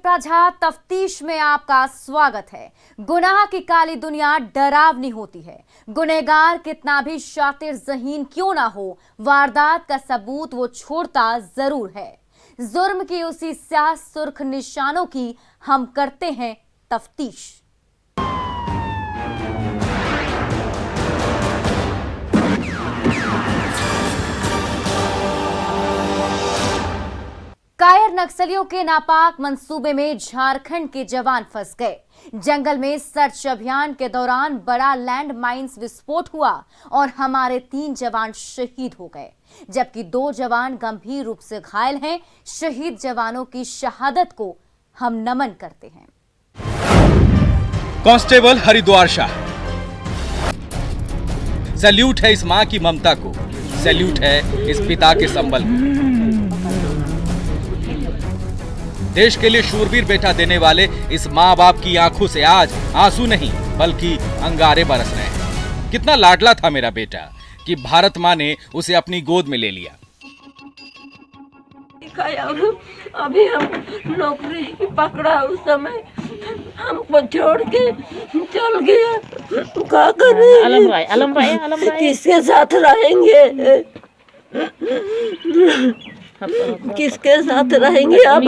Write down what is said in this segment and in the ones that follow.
झा तफ्तीश में आपका स्वागत है। गुनाह की काली दुनिया डरावनी होती है। गुनहगार कितना भी शातिर ज़हीन क्यों ना हो, वारदात का सबूत वो छोड़ता जरूर है। जुर्म की उसी स्याह सुर्ख निशानों की हम करते हैं तफ्तीश। कायर नक्सलियों के नापाक मंसूबे में झारखंड के जवान फंस गए। जंगल में सर्च अभियान के दौरान बड़ा लैंड माइंस विस्फोट हुआ और हमारे 3 जवान शहीद हो गए, जबकि 2 जवान गंभीर रूप से घायल हैं। शहीद जवानों की शहादत को हम नमन करते हैं। कांस्टेबल हरिद्वार शाह, सैल्यूट है इस मां की ममता को, सैल्यूट है इस पिता के संबल को। देश के लिए शूरवीर बेटा देने वाले इस माँ बाप की आंखों से आज आंसू नहीं बल्कि अंगारे बरस रहे हैं। कितना लाडला था मेरा बेटा कि भारत माँ ने उसे अपनी गोद में ले लिया। अभी हम नौकरी पकड़ा, उस समय हमको छोड़ के चल गया। क्या करें, किसके साथ रहेंगे, किसके साथ रहेंगे। अब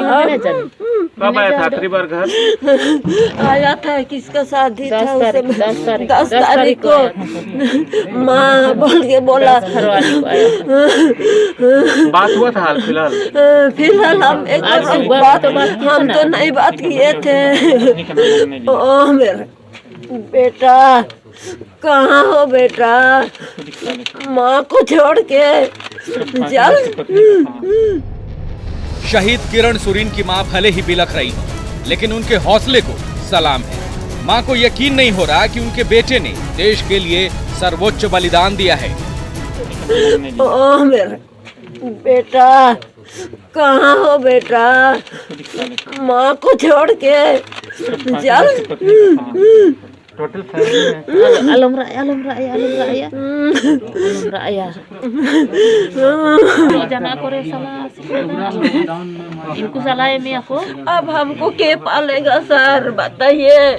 कब आया था आखिरी बार घर? आया था, किसका शादी था उस समय 10 तारीख को। माँ बोल के बोला। बात हुआ था हाल फिलहाल? फिलहाल हम एक बात हम तो नहीं बात किए थे। ओ मेरा बेटा, कहाँ हो बेटा, माँ को छोड़ के चल। शहीद किरण सुरीन की मां भले ही बिलख रही हो, लेकिन उनके हौसले को सलाम है। मां को यकीन नहीं हो रहा कि उनके बेटे ने देश के लिए सर्वोच्च बलिदान दिया है। ओ मेरा बेटा, कहाँ हो बेटा, माँ को छोड़ के चल। टोटल फैमिली अब हमको के पालेगा सर, बताइए।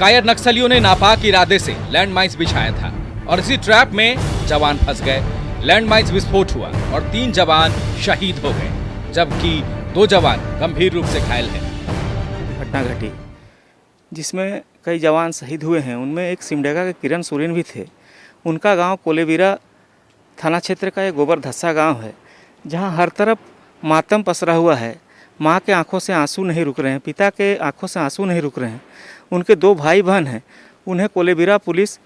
कायर नक्सलियों ने नापाक इरादे से लैंड माइंस बिछाया था और इसी ट्रैप में जवान फंस गए। लैंड माइंस विस्फोट हुआ और 3 जवान शहीद हो गए, जबकि 2 जवान गंभीर रूप से घायल हैं। घटना घटी जिसमें कई जवान शहीद हुए हैं। उनमें एक सिमडेगा के किरण सुरीन भी थे। उनका गांव कोलेबिरा थाना क्षेत्र का एक गोबरधस्सा गांव है, जहां हर तरफ मातम पसरा हुआ है। मां के आंखों से आंसू नहीं रुक रहे हैं, पिता के आंखों से आंसू नहीं रुक रहे हैं। उनके 2 भाई बहन हैं। उन्हें कोलेबिरा पुलिस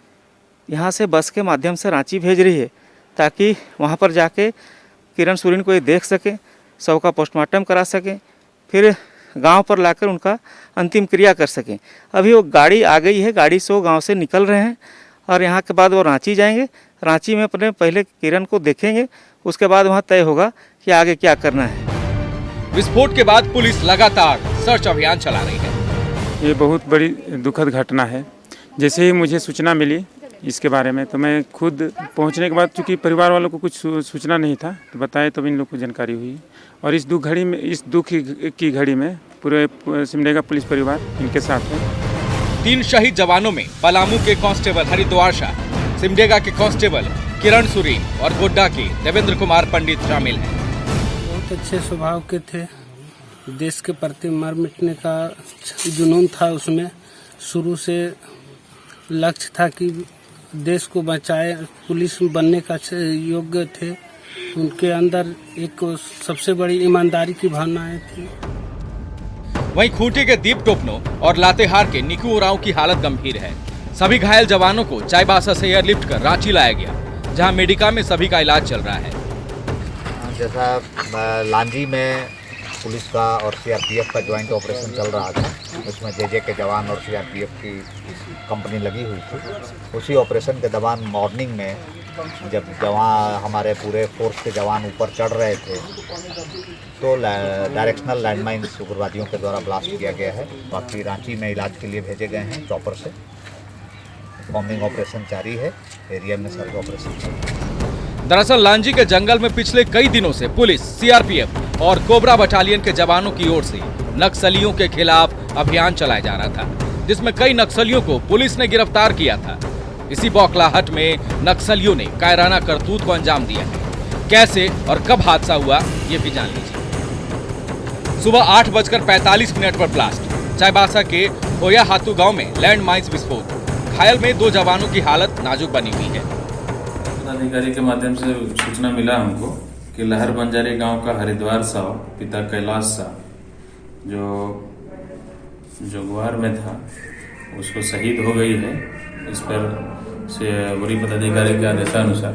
यहां से बस के माध्यम से रांची भेज रही है, ताकि वहां पर जाके किरण सुरीन को ये देख सकें, शव का पोस्टमार्टम करा सकें, फिर गांव पर लाकर उनका अंतिम क्रिया कर सकें। अभी वो गाड़ी आ गई है, गाड़ी से वो गांव से निकल रहे हैं और यहाँ के बाद वो रांची जाएंगे। रांची में अपने पहले किरण को देखेंगे, उसके बाद वहाँ तय होगा कि आगे क्या करना है। विस्फोट के बाद पुलिस लगातार सर्च अभियान चला रही है। ये बहुत बड़ी दुखद घटना है। जैसे ही मुझे सूचना मिली इसके बारे में, तो मैं खुद पहुंचने के बाद, चूँकि परिवार वालों को कुछ सूचना नहीं था, तो बताए तब इन लोग को जानकारी हुई। और इस दुख की घड़ी में पूरे सिमडेगा पुलिस परिवार इनके साथ है। 3 शहीद जवानों में पलामू के कांस्टेबल हरिद्वार शाह, सिमडेगा के कांस्टेबल किरण सुरीन और गोड्डा के देवेंद्र कुमार पंडित शामिल हैं। बहुत अच्छे स्वभाव के थे। देश के प्रति मर मिटने का जुनून था उसमें। शुरू से लक्ष्य था कि देश को बचाए, पुलिस बनने का योग्य थे। उनके अंदर एक सबसे बड़ी ईमानदारी की भावनाएं थी। वहीं खूंटी के दीप टोपनो और लातेहार के निकू उरांव की हालत गंभीर है। सभी घायल जवानों को चाईबासा से एयरलिफ्ट कर रांची लाया गया, जहां मेडिका में सभी का इलाज चल रहा है। जैसा लांजी में पुलिस का और सीआरपीएफ का ज्वाइंट ऑपरेशन चल रहा था, उसमें जेजे के जवान और सीआरपीएफ की कंपनी लगी हुई थी। उसी ऑपरेशन के दौरान मॉर्निंग में जब जवान हमारे पूरे फोर्स के जवान ऊपर चढ़ रहे थे, तो डायरेक्शनल लैंडमाइंस उग्रवादियों के द्वारा ब्लास्ट किया गया है। बाकी रांची में इलाज के लिए भेजे गए हैं चॉपर से। बॉम्बिंग ऑपरेशन जारी है, एरिया में सर्च ऑपरेशन चल रहा है। दरअसल लांजी के जंगल में पिछले कई दिनों से पुलिस, सीआरपीएफ और कोबरा बटालियन के जवानों की ओर से नक्सलियों के खिलाफ अभियान चलाया जा रहा था, जिसमें कई नक्सलियों को पुलिस ने गिरफ्तार किया था। इसी बौखलाहट में नक्सलियों ने कायराना करतूत को अंजाम दिया है। कैसे और कब हादसा हुआ, ये भी जान लीजिए। सुबह 8:45 पर ब्लास्ट। चाईबासा के होया हाथू गांव में लैंड माइंस विस्फोट। घायल में 2 जवानों की हालत नाजुक बनी हुई है। अधिकारी के माध्यम से सूचना मिला हमको कि लहर बंजारी गांव का हरिद्वार साव पिता कैलाश साव जो गुहार में था उसको शहीद हो गई है। इस पर से वरीय पदाधिकारी के आदेशानुसार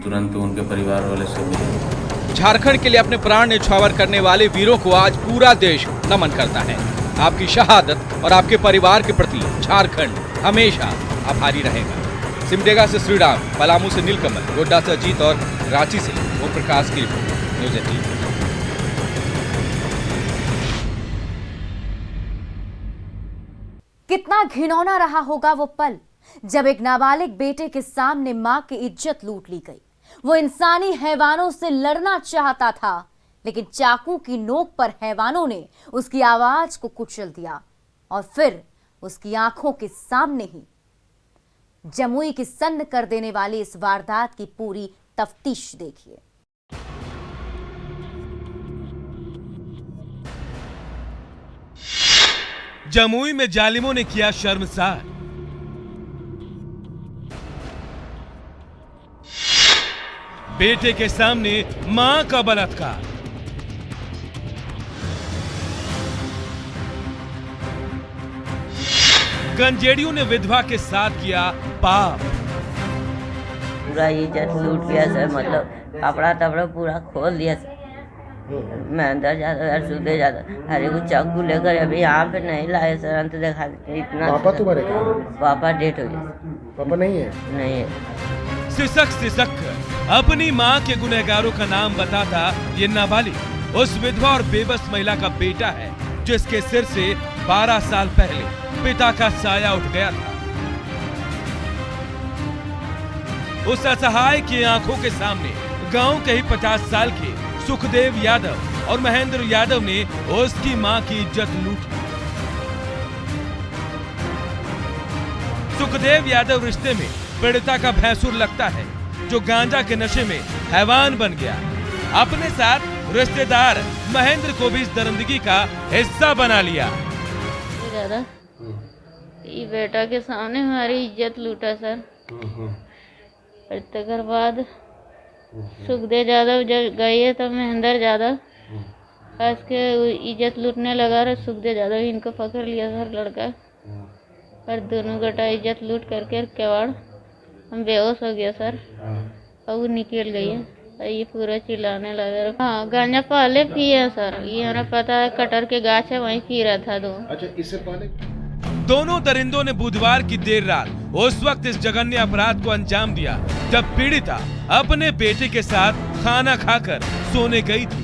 तुरंत उनके परिवार वाले से मिले। झारखंड के लिए अपने प्राण न्यौछावर करने वाले वीरों को आज पूरा देश नमन करता है। आपकी शहादत और आपके परिवार के प्रति झारखंड हमेशा आभारी रहेगा। सिमडेगा से श्रीराम, पलामू से नीलकमल, गोड्डा से अजीत और रांची से ओम प्रकाश की रिपोर्ट, न्यूज़ 18। कितना घिनौना रहा होगा वो पल जब एक नाबालिग बेटे के सामने मां की इज्जत लूट ली गई। वो इंसानी हैवानों से लड़ना चाहता था, लेकिन चाकू की नोक पर हैवानों ने उसकी आवाज को कुचल दिया और फिर उसकी आंखों के सामने ही। जमुई की सन्न कर देने वाली इस वारदात की पूरी तफ्तीश देखिए। जमुई में जालिमों ने किया शर्मसार। बेटे के सामने मां का बलात्कार। गंजेड़ियों ने विधवा के साथ किया पाप। पूरा इज्जत लूट लिया सर, मतलब कपड़ा तपड़ा पूरा खोल दिया सर। मैं अंदर जाता सुधे जाता, अरे वो चाकू लेकर अभी यहाँ पे नहीं लाए सर, अंत देखा इतना। पापा तुम्हारे पापा डेट हो गए। पापा नहीं है? नहीं है। सिसक अपनी मां के गुनहगारों का नाम बताता ये नाबालिग उस विधवा और बेबस महिला का बेटा है जिसके सिर से 12 साल पहले पिता का साया उठ गया था। उस असहाय की आंखों के सामने गांव के ही 50 साल के सुखदेव यादव और महेंद्र यादव ने उसकी मां की इज्जत लूटी। सुखदेव यादव रिश्ते में पीड़िता का भैंसुर लगता है जो गांजा के नशे में हैवान बन गया। अपने साथ रिश्तेदार महेंद्र को भी इस दरिंदगी का हिस्सा बना लिया। दादा, ये बेटा के सामने हमारी इज्जत लूटा सर। तकर बाद सुखदेव यादव जब गए तो महेंद्र यादव खास के इज्जत लूटने लगा रहा। सुखदेव यादव इनको पकड़ लिया सर लड़का, और दोनों गटा इज्जत लूट करके केवाड़ हम बेहोश हो गया सर, और वो निकल गई है। ये पूरा चिल्लाने लगा। हाँ, गांजा पहले पिए सर, ये हमें पता है, कटर के गाछ है वहीं पी रहा था दो। अच्छा, इससे पहले दोनों दरिंदों ने बुधवार की देर रात उस वक्त इस जघन्य अपराध को अंजाम दिया जब पीड़िता अपने बेटे के साथ खाना खाकर सोने गई थी।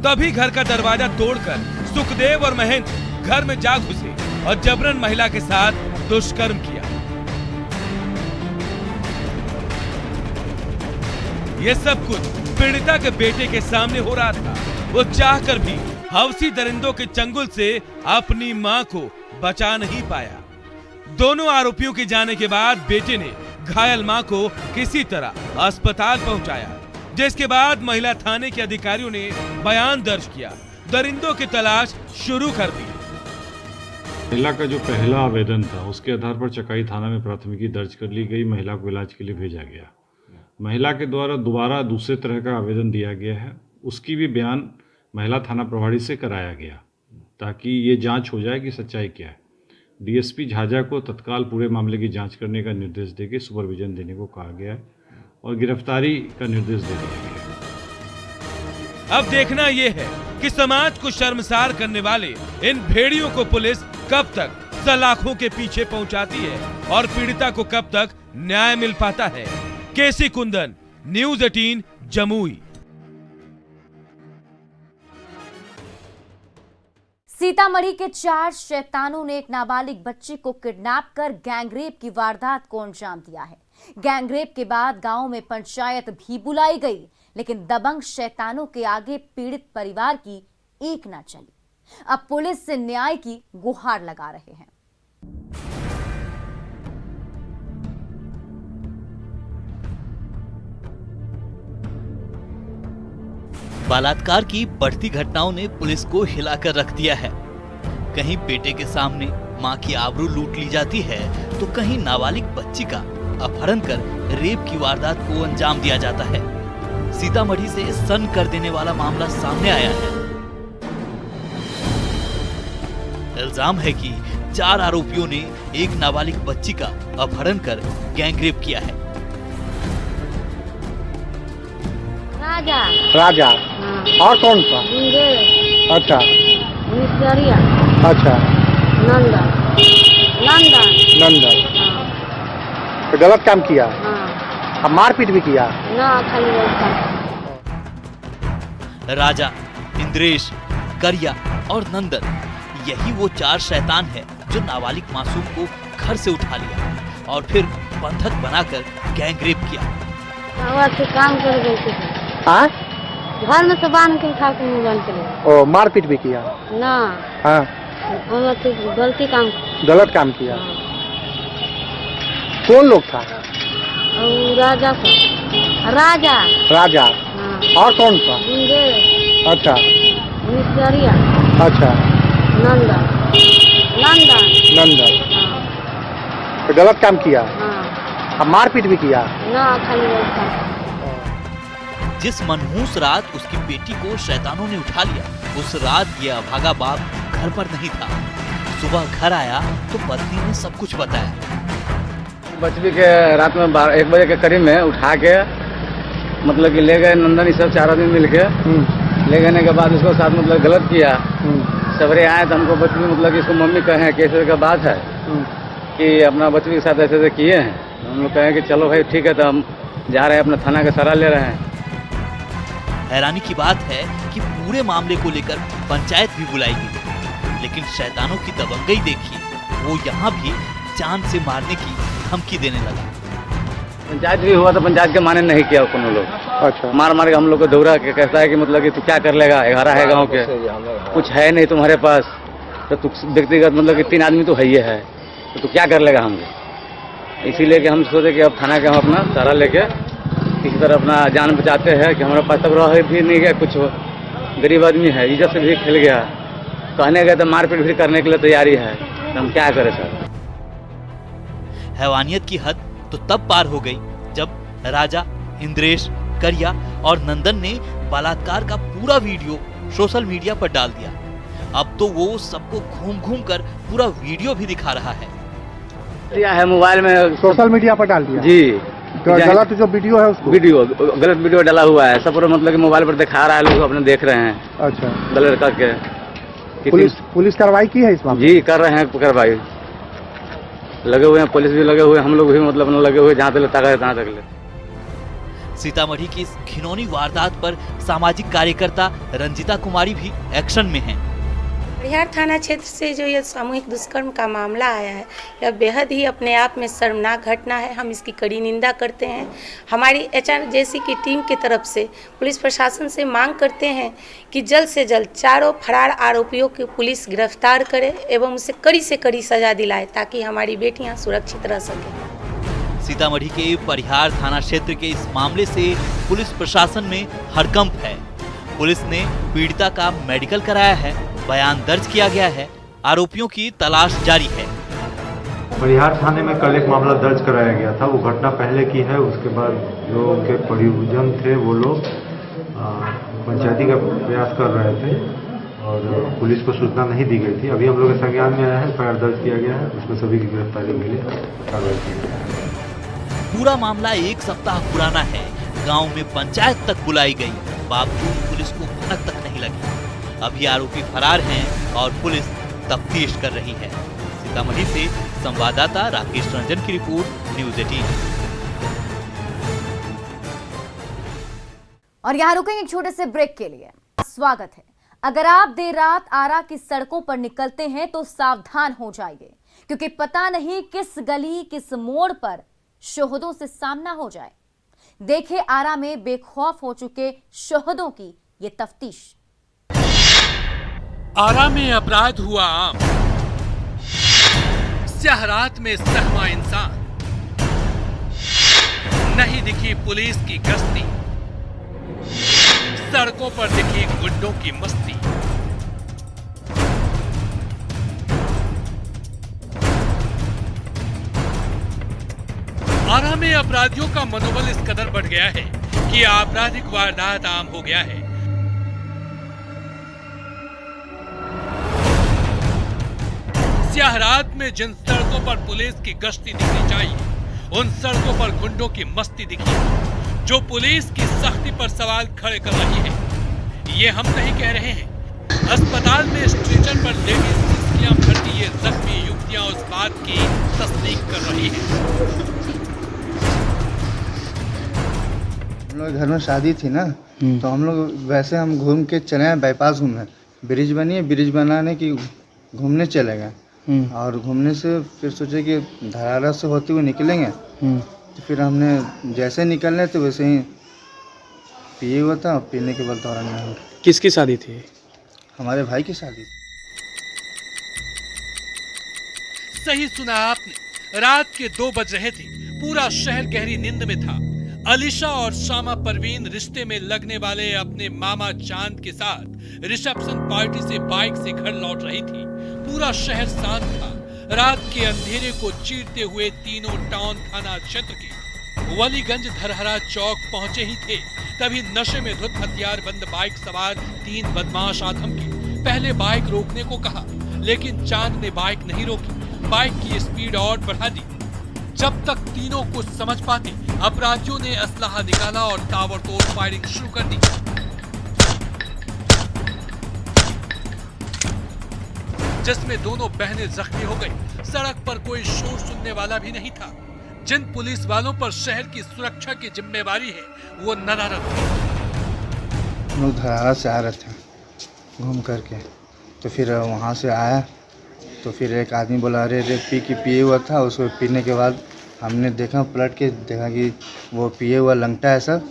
तभी घर का दरवाजा तोड़कर सुखदेव और महेंद्र घर में जा घुसे और जबरन महिला के साथ दुष्कर्म किया। ये सब कुछ पीड़िता के बेटे के सामने हो रहा था। वो चाहकर भी हवसी दरिंदों के चंगुल से अपनी मां को बचा नहीं पाया। दोनों आरोपियों के जाने के बाद बेटे ने घायल मां को किसी तरह अस्पताल पहुंचाया, जिसके बाद महिला थाने के अधिकारियों ने बयान दर्ज किया, दरिंदों की तलाश शुरू कर दी। महिला का जो पहला आवेदन था उसके आधार पर चकाई थाना में प्राथमिकी दर्ज कर ली गई। महिला को इलाज के लिए भेजा गया। महिला के द्वारा दोबारा दूसरे तरह का आवेदन दिया गया है, उसकी भी बयान महिला थाना प्रभारी से कराया गया ताकि ये जांच हो जाए कि सच्चाई क्या है। डीएसपी झाझा को तत्काल पूरे मामले की जांच करने का निर्देश देके सुपरविजन देने को कहा गया है और गिरफ्तारी का निर्देश दे दिया गया है। अब देखना यह है कि समाज को शर्मसार करने वाले इन भेड़ियों को पुलिस कब तक सलाखों के पीछे पहुंचाती है और पीड़िता को कब तक न्याय मिल पाता है। केसी कुंदन, न्यूज़ 18, जमुई। सीतामढ़ी के 4 शैतानों ने एक नाबालिग बच्ची को किडनैप कर गैंगरेप की वारदात को अंजाम दिया है। गैंगरेप के बाद गांव में पंचायत भी बुलाई गई, लेकिन दबंग शैतानों के आगे पीड़ित परिवार की एक ना चली। अब पुलिस से न्याय की गुहार लगा रहे हैं। बलात्कार की बढ़ती घटनाओं ने पुलिस को हिलाकर रख दिया है। कहीं बेटे के सामने मां की आबरू लूट ली जाती है तो कहीं नाबालिग बच्ची का अपहरण कर रेप की वारदात को अंजाम दिया जाता है। सीतामढ़ी से सन कर देने वाला मामला सामने आया है। इल्जाम है कि 4 आरोपियों ने एक नाबालिग बच्ची का अपहरण कर गैंगरेप किया है। राजा और कौन सा? अच्छा अच्छा नंदन तो गलत काम किया। अब मारपीट भी किया ना, खाली राजा, इंद्रेश, करिया और नंदन, यही वो 4 शैतान है जो नाबालिग मासूम को घर से उठा लिया और फिर बंधक बनाकर गैंगरेप किया। से काम कर गए हाँ? घर में तो बांध के खा के मुंह बंद चले। ओ मारपीट भी किया ना? हाँ, गलती काम, गलत काम किया। कौन लोग था? राजा राजा राजा और कौन सा? अच्छा अच्छा नंदन तो गलत काम किया। अब मारपीट भी किया ना, खाली जिस मनहूस रात उसकी बेटी को शैतानों ने उठा लिया, उस रात ये अभागा बाप घर पर नहीं था। सुबह घर आया तो पत्नी ने सब कुछ बताया। बच्ची के रात में 1 बजे के करीब में उठा के मतलब कि ले गए नंदन, ये सब 4 आदमी मिल के ले गए के बाद उसको साथ मतलब गलत किया। सवेरे आए तो हमको बच्ची मतलब कि इसको मम्मी कहे कैसे का बात है कि अपना बच्ची के साथ ऐसे किए हैं। हम लोग कहें कि चलो भाई ठीक है, तो हम जा रहे हैं अपना थाना का सहारा ले रहे हैं। हैरानी की बात है कि पूरे मामले को लेकर पंचायत भी बुलाई गई, लेकिन शैतानों की दबंगई देखिए, वो यहाँ भी जान से मारने की धमकी देने लगा। पंचायत भी हुआ तो पंचायत के माने नहीं किया कोनो लोग। अच्छा। मार के हम लोग को दौड़ा के कहता है कि मतलब कि तू क्या कर लेगा, 11 है गाँव के, कुछ है नहीं तुम्हारे पास, तो तू व्यक्तिगत मतलब कि 3 आदमी तो है ही है, तो तू क्या कर लेगा हमको। इसीलिए कि हम सोचे कि अब थाना के हम अपना सहारा लेके किसी तरह अपना जान बचाते हैं कि हमारे पास तब रह भी नहीं गया, कुछ गरीब आदमी है, इज्जत से भी खेल गया, कहने गए तो मारपीट भी करने के लिए तैयारी है, तो हम क्या करें सर। हैवानियत की हद तो तब पार हो गई जब राजा, इंद्रेश, करिया और नंदन ने बलात्कार का पूरा वीडियो सोशल मीडिया पर डाल दिया। अब तो वो सबको घूम घूम कर पूरा वीडियो भी दिखा रहा है। है मोबाइल में, सोशल मीडिया पर डाल दिया जी। गलत जो वीडियो है उसको, गलत वीडियो डाला हुआ है, सब मतलब कि मोबाइल पर दिखा रहा है, लोग अपने देख रहे हैं। अच्छा, गलत करके पुलिस कार्रवाई की है इस मामले? जी कर रहे हैं कार्रवाई, लगे हुए हैं, पुलिस भी लगे हुए, हम लोग भी मतलब लगे हुए, जहाँ तक ताकत है तहाँ तक ले। सीतामढ़ी की इस घिनौनी वारदात पर सामाजिक कार्यकर्ता रंजिता कुमारी भी एक्शन में हैं। परिहार थाना क्षेत्र से जो ये सामूहिक दुष्कर्म का मामला आया है, यह बेहद ही अपने आप में शर्मनाक घटना है। हम इसकी कड़ी निंदा करते हैं। हमारी HRJC की टीम की तरफ से पुलिस प्रशासन से मांग करते हैं कि जल्द से जल्द 4 फरार आरोपियों को पुलिस गिरफ्तार करे एवं उसे कड़ी से कड़ी सजा दिलाए, ताकि हमारी बेटियां सुरक्षित रह सकें। सीतामढ़ी के परिहार थाना क्षेत्र के इस मामले से पुलिस प्रशासन में हड़कंप है। पुलिस ने पीड़िता का मेडिकल कराया है, बयान दर्ज किया गया है, आरोपियों की तलाश जारी है। परिहार थाने में कल एक मामला दर्ज कराया गया था, वो घटना पहले की है। उसके बाद जो उनके परिजन थे वो लोग पंचायती का प्रयास कर रहे थे और पुलिस को सूचना नहीं दी गई थी। अभी हम लोग के संज्ञान में आया है, FIR दर्ज किया गया है, उसमें सभी की गिरफ्तारी के लिए कार्रवाई की गई है। पूरा मामला 1 सप्ताह पुराना है। गांव में पंचायत तक बुलाई गई, बावजूद पुलिस को भनक तक नहीं लगी। अभी आरोपी फरार हैं और पुलिस तफ्तीश कर रही है। सीतामढ़ी से संवाददाता राकेश रंजन की रिपोर्ट, न्यूज़ 18। और यहाँ रुकेंगे एक छोटे से ब्रेक के लिए। स्वागत है। अगर आप देर रात आरा की सड़कों पर निकलते हैं तो सावधान हो जाइए, क्योंकि पता नहीं किस गली किस मोड़ पर शोहदों से सामना हो जाए। देखे आरा में बेखौफ हो चुके शोहदों की ये तफ्तीश। आरा में अपराध हुआ आम, स्याहरात में सहमा इंसान, नहीं दिखी पुलिस की गश्ती, सड़कों पर दिखी गुंडों की मस्ती। आरा में अपराधियों का मनोबल इस कदर बढ़ गया है कि आपराधिक वारदात आम हो गया है। स्याहरात में जिन सड़कों पर पुलिस की गश्ती दिखनी चाहिए, उन सड़कों पर गुंडों की मस्ती दिखी, जो पुलिस की सख्ती पर सवाल खड़े कर रही है। ये हम नहीं कह रहे हैं। अस्पताल में स्ट्रेचर पर लेडीज सिस्कियां भरती ये जख्मी युवतियां उस बात की तस्दीक कर रही हैं। हम लोग घर में शादी थी ना, तो हम लोग वैसे हम घूम के चले आए, बाईपास घूमने, ब्रिज बनी है, ब्रिज बनाने की घूमने चले गए। और घूमने से फिर सोचे कि धरारा से होते हुए निकलेंगे, तो फिर हमने जैसे निकलने थे वैसे ही पिए हुआ था। पीने के बाद दौरान में किसकी शादी थी? हमारे भाई की शादी। सही सुना आपने, रात के 2 बज रहे थे, पूरा शहर गहरी नींद में था। अलीशा और शामा परवीन रिश्ते में लगने वाले अपने मामा चांद के साथ रिसेप्शन पार्टी से बाइक से घर लौट रही थी। पूरा शहर शांत था। रात के अंधेरे को चीरते हुए तीनों टाउन थाना क्षेत्र के वलीगंज धरहरा चौक पहुंचे ही थे, तभी नशे में धुत हथियार बंद बाइक सवार 3 बदमाश आधम के पहले बाइक रोकने को कहा, लेकिन चांद ने बाइक नहीं रोकी, बाइक की स्पीड और बढ़ा दी। जब तक तीनों कुछ समझ पाते, अपराधियों ने असलाहा निकाला और ताबड़तोड़ फायरिंग शुरू कर दी। जिसमें दोनों बहनें जख्मी हो गई। सड़क पर कोई शोर सुनने वाला भी नहीं था। जिन पुलिस वालों पर शहर की सुरक्षा की जिम्मेवारी है, वो नदारद थे। हम लोग धरारा से आ रहे थे घूम करके, तो फिर वहाँ से आया, तो फिर एक आदमी बोला अरे पिए हुआ था। उसको पीने के बाद हमने देखा, पलट के देखा कि वो पिए हुआ लंगटा है सब।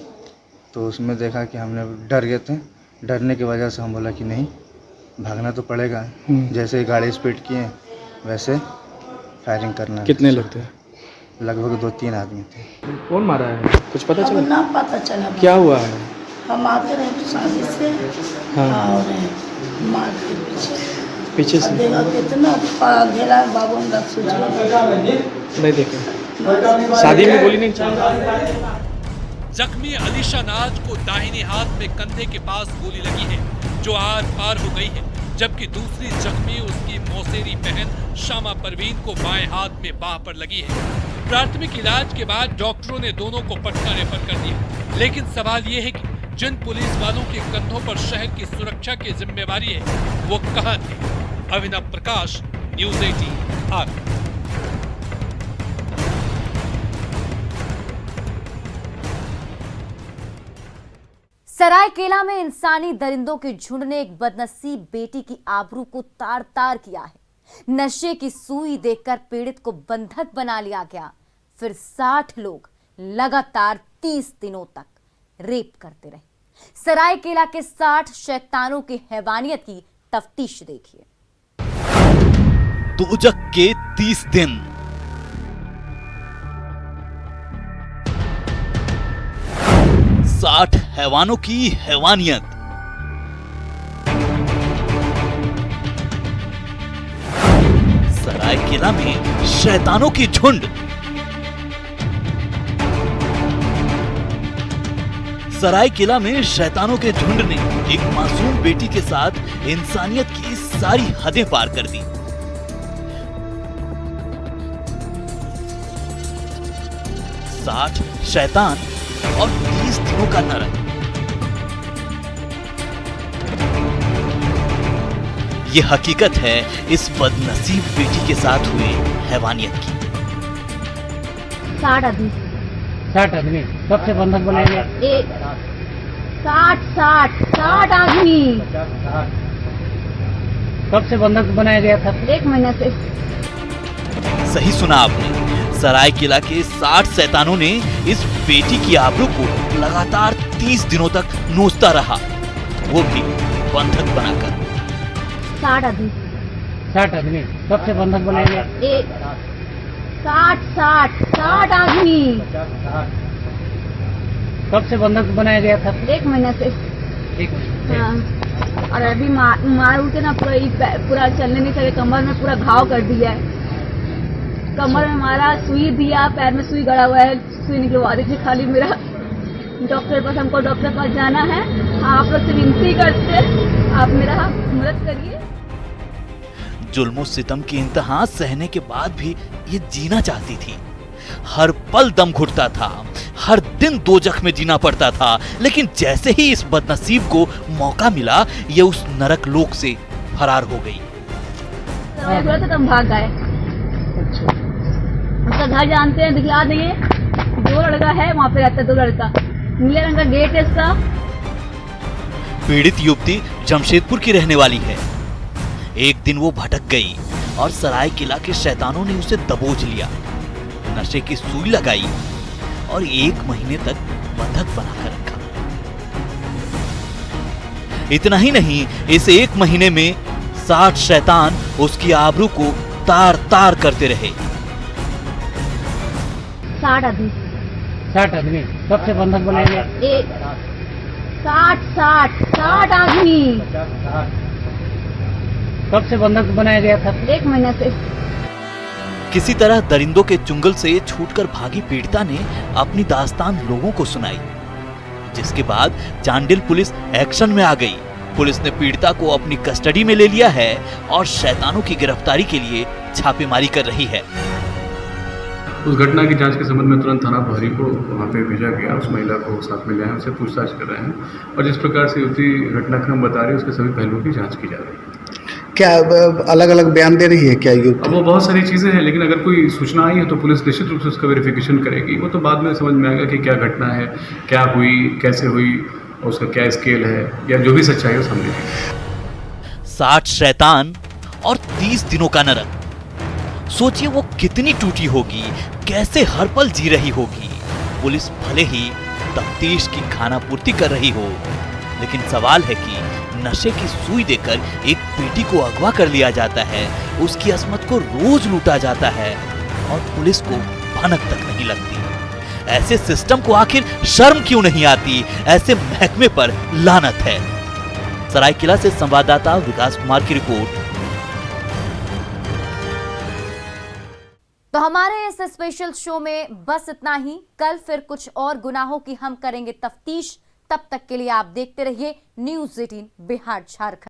तो उसमें देखा कि हमने डर गए थे। डरने की वजह से हम बोला कि नहीं, भागना तो पड़ेगा। जैसे गाड़ी स्पीड किए वैसे फायरिंग करना। कितने लोग थे? लगभग 2-3 आदमी थे। कौन मारा है, कुछ पता चला? ना पता चला। क्या हुआ है? हम आते रहे शादी से। हाँ। और मार के पीछे से देखा कितना घेरा बाबू नहीं देखे। शादी में गोली नहीं चली। जख्मी अलीशा नाज को दाहिने हाथ में कंधे के पास गोली लगी है, जो आर पार हो गई है, जबकि दूसरी जख्मी उसकी मौसेरी बहन शामा परवीन को बाएं हाथ में बाह पर लगी है। प्राथमिक इलाज के बाद डॉक्टरों ने दोनों को पटना रेफर कर दिया। लेकिन सवाल ये है कि जिन पुलिस वालों के कंधों पर शहर की सुरक्षा की जिम्मेवारी है, वो कहां थे? अभिनव प्रकाश, न्यूज़ 18 आरा। सरायकेला में इंसानी दरिंदों के झुंड ने एक बदनसीब बेटी की आबरू को तार तार किया है। नशे की सुई देकर पीड़ित को बंधक बना लिया गया, फिर 60 लोग लगातार 30 दिनों तक रेप करते रहे। सरायकेला के 60 शैतानों की हैवानियत की तफ्तीश देखिए। दोजक के 30 दिन। साठ हैवानों की हैवानियत। सरायकेला में शैतानों की झुंड। सरायकेला में शैतानों के झुंड ने एक मासूम बेटी के साथ इंसानियत की सारी हदें पार कर दी। साठ शैतान और 30 दिनों का नरक। ये हकीकत है इस बदनसीब बेटी के साथ हुए हैवानियत की। 60 आदमी। 60 आदमी कब से बंधक बनाए गए? 60 आदमी कब से बंधक बनाया गया था? 1 महीने से। सही सुना आपने, सरायकेला के 60 शैतानों ने इस बेटी की आबरू को लगातार 30 दिनों तक नोचता रहा, वो भी बंधक बनाकर। 60 आदमी। 60 आदमी कब से बंधक बनाया गया? 60 आदमी। कब से बंधक बनाया गया था? 1 महीने से। 1 महीने। हाँ। और अभी मार उठ के ना पूरा चलने नहीं सके, कमर में पूरा घाव कर दिया है। कमर में मारा, सुई दिया, पैर में सुई गड़ा हुआ है, सुई निकलवा दीजिए खाली मेरा। डॉक्टर पास, हमको डॉक्टर पास जाना है। आप लोग से विनती करते, आप मेरा मदद करिए। जुल्मो सितम की इंतहा सहने के बाद भी ये जीना चाहती थी। हर पल दम घुटता था, हर दिन दोजख में जीना पड़ता था, लेकिन जैसे ही इस बदनसीब को मौका मिला, ये उस नरक लोक से फरार हो गई। तो हम भाग गए। उसका घर जानते हैं, दिखला देंगे। 2 लड़का है वहाँ पे रहता है, 2 लड़का, नीले रंग का गेट है इसका। पीड़ित युवती जमशेदपुर की रहने वाली है। एक दिन वो भटक गई और सरायकेला के शैतानों ने उसे दबोच लिया, नशे की सुई लगाई और 1 महीने तक बंधक बनाकर रखा। इतना ही नहीं, इस 1 महीने में 60 शैतान उसकी आबरू को तार तार करते रहे। 60 आदमी। 60 आदमी कब से बंधक बनाया गया? 60 आदमी। कब से बंधक बनाया गया था? 1 महीने से। किसी तरह दरिंदों के चुंगल से छूटकर भागी पीड़िता ने अपनी दास्तान लोगों को सुनाई, जिसके बाद चांडिल पुलिस एक्शन में आ गई। पुलिस ने पीड़िता को अपनी कस्टडी में ले लिया है और शैतानों की गिरफ्तारी के लिए छापेमारी कर रही है। उस घटना की जांच के संबंध में तुरंत थाना प्रहरी को वहाँ पे भेजा गया। उस महिला को साथ में ले आए, उससे पूछताछ कर रहे हैं और जिस प्रकार से युवती घटनाक्रम बता रही है, उसके सभी पहलुओं की जांच की जा रही है। क्या अलग अलग बयान दे रही है क्या युवती? वो बहुत सारी चीज़ें हैं, लेकिन अगर कोई सूचना आई है तो पुलिस निश्चित रूप से उसका वेरिफिकेशन करेगी। वो तो बाद में समझ में आएगा कि क्या घटना है, क्या हुई, कैसे हुई, और उसका क्या स्केल है, या जो भी सच्चाई है सामने आएगी। 60 शैतान और 30 दिनों का नरक। सोचिए वो कितनी टूटी होगी, कैसे हर पल जी रही होगी। पुलिस भले ही तफ्तीश की खानापूर्ति कर रही हो, लेकिन सवाल है कि नशे की सुई देकर एक बेटी को अगवा कर लिया जाता है, उसकी असमत को रोज लूटा जाता है और पुलिस को भनक तक नहीं लगती। ऐसे सिस्टम को आखिर शर्म क्यों नहीं आती? ऐसे महकमे पर लानत है। सरायकेला से संवाददाता विकास कुमार की रिपोर्ट। तो हमारे इस स्पेशल शो में बस इतना ही। कल फिर कुछ और गुनाहों की हम करेंगे तफ्तीश। तब तक के लिए आप देखते रहिए न्यूज़ 18 बिहार झारखंड।